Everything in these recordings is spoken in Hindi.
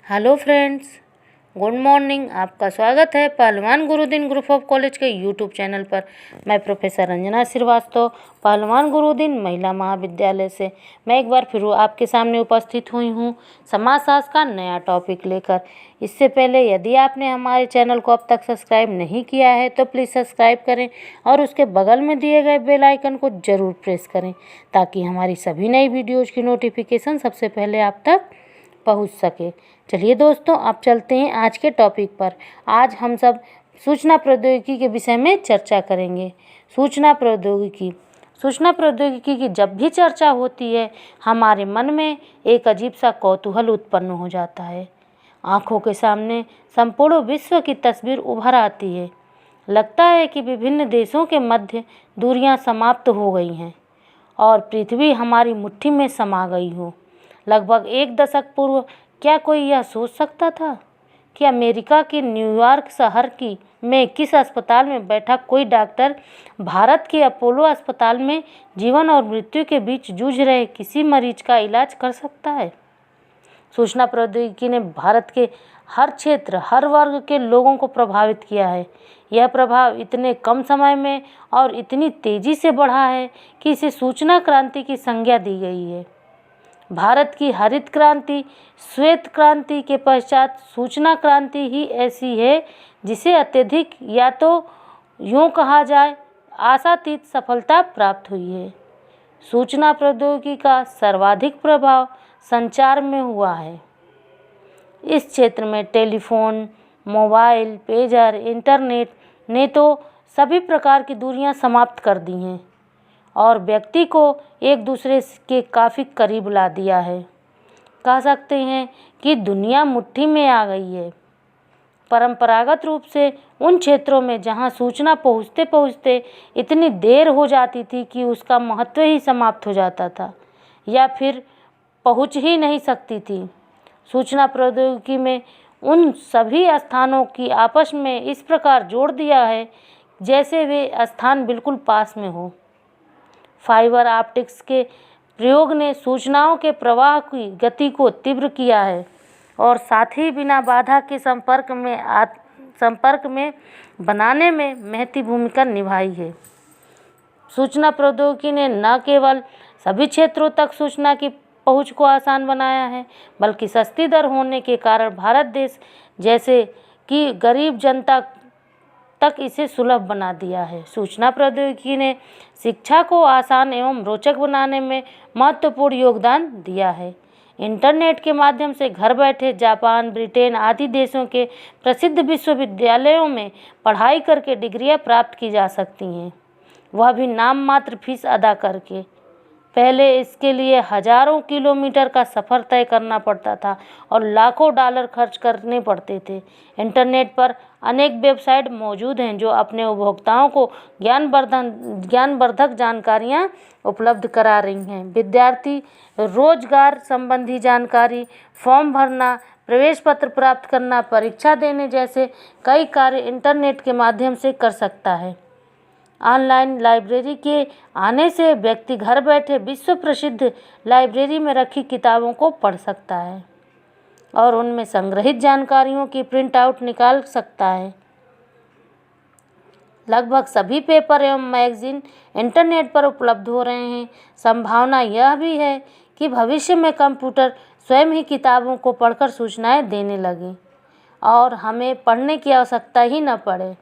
Hello friends, good morning. आपका स्वागत है पहलवान गुरुदिन ग्रुप ऑफ कॉलेज के यूट्यूब चैनल पर। मैं प्रोफेसर रंजना श्रीवास्तव, पहलवान गुरुदिन महिला महाविद्यालय से मैं एक बार फिर आपके सामने उपस्थित हुई हूँ समाजशास्त्र का नया टॉपिक लेकर। इससे पहले यदि आपने हमारे चैनल को अब तक सब्सक्राइब नहीं किया है तो प्लीज़ सब्सक्राइब करें और उसके बगल में दिए गए बेल आइकन को ज़रूर प्रेस करें ताकि हमारी सभी नई वीडियोज़ की नोटिफिकेशन सबसे पहले आप तक पहुंच सके। चलिए दोस्तों, अब चलते हैं आज के टॉपिक पर। आज हम सब सूचना प्रौद्योगिकी के विषय में चर्चा करेंगे। सूचना प्रौद्योगिकी की जब भी चर्चा होती है हमारे मन में एक अजीब सा कौतूहल उत्पन्न हो जाता है। आँखों के सामने संपूर्ण विश्व की तस्वीर उभर आती है। लगता है कि विभिन्न देशों के मध्य दूरियां समाप्त हो गई हैं और पृथ्वी हमारी मुट्ठी में समा गई हो। लगभग एक दशक पूर्व क्या कोई यह सोच सकता था कि अमेरिका के न्यूयॉर्क शहर में किस अस्पताल में बैठा कोई डॉक्टर भारत के अपोलो अस्पताल में जीवन और मृत्यु के बीच जूझ रहे किसी मरीज का इलाज कर सकता है। सूचना प्रौद्योगिकी ने भारत के हर क्षेत्र, हर वर्ग के लोगों को प्रभावित किया है। यह प्रभाव इतने कम समय में और इतनी तेज़ी से बढ़ा है कि इसे सूचना क्रांति की संज्ञा दी गई है। भारत की हरित क्रांति, श्वेत क्रांति के पश्चात सूचना क्रांति ही ऐसी है जिसे अत्यधिक, या तो यूँ कहा जाए, आशातीत सफलता प्राप्त हुई है। सूचना प्रौद्योगिकी का सर्वाधिक प्रभाव संचार में हुआ है। इस क्षेत्र में टेलीफोन, मोबाइल, पेजर, इंटरनेट ने तो सभी प्रकार की दूरियां समाप्त कर दी हैं और व्यक्ति को एक दूसरे के काफ़ी करीब ला दिया है। कह सकते हैं कि दुनिया मुट्ठी में आ गई है। परंपरागत रूप से उन क्षेत्रों में जहां सूचना पहुंचते पहुंचते इतनी देर हो जाती थी कि उसका महत्व ही समाप्त हो जाता था या फिर पहुंच ही नहीं सकती थी, सूचना प्रौद्योगिकी में उन सभी स्थानों की आपस में इस प्रकार जोड़ दिया है जैसे वे स्थान बिल्कुल पास में हो। फाइबर ऑप्टिक्स के प्रयोग ने सूचनाओं के प्रवाह की गति को तीव्र किया है और साथ ही बिना बाधा के संपर्क में बनाने में महती भूमिका निभाई है। सूचना प्रौद्योगिकी ने न केवल सभी क्षेत्रों तक सूचना की पहुंच को आसान बनाया है बल्कि सस्ती दर होने के कारण भारत देश जैसे कि गरीब जनता तक इसे सुलभ बना दिया है। सूचना प्रौद्योगिकी ने शिक्षा को आसान एवं रोचक बनाने में महत्वपूर्ण योगदान दिया है। इंटरनेट के माध्यम से घर बैठे जापान, ब्रिटेन आदि देशों के प्रसिद्ध विश्वविद्यालयों में पढ़ाई करके डिग्रियां प्राप्त की जा सकती हैं, वह भी नाम मात्र फीस अदा करके। पहले इसके लिए हजारों किलोमीटर का सफ़र तय करना पड़ता था और लाखों डॉलर खर्च करने पड़ते थे। इंटरनेट पर अनेक वेबसाइट मौजूद हैं जो अपने उपभोक्ताओं को ज्ञानवर्धक जानकारियां उपलब्ध करा रही हैं। विद्यार्थी रोजगार संबंधी जानकारी, फॉर्म भरना, प्रवेश पत्र प्राप्त करना, परीक्षा देने जैसे कई कार्य इंटरनेट के माध्यम से कर सकता है। ऑनलाइन लाइब्रेरी के आने से व्यक्ति घर बैठे विश्व प्रसिद्ध लाइब्रेरी में रखी किताबों को पढ़ सकता है और उनमें संग्रहित जानकारियों की प्रिंट आउट निकाल सकता है। लगभग सभी पेपर एवं मैगजीन इंटरनेट पर उपलब्ध हो रहे हैं। संभावना यह भी है कि भविष्य में कंप्यूटर स्वयं ही किताबों को पढ़कर सूचनाएं देने लगे और हमें पढ़ने की आवश्यकता ही न पड़े।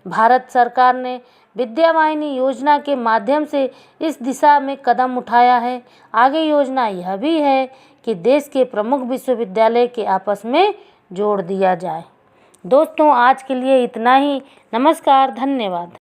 भारत सरकार ने विद्यावाहिनी योजना के माध्यम से इस दिशा में कदम उठाया है। आगे योजना यह भी है कि देश के प्रमुख विश्वविद्यालय के आपस में जोड़ दिया जाए। दोस्तों, आज के लिए इतना ही। नमस्कार, धन्यवाद।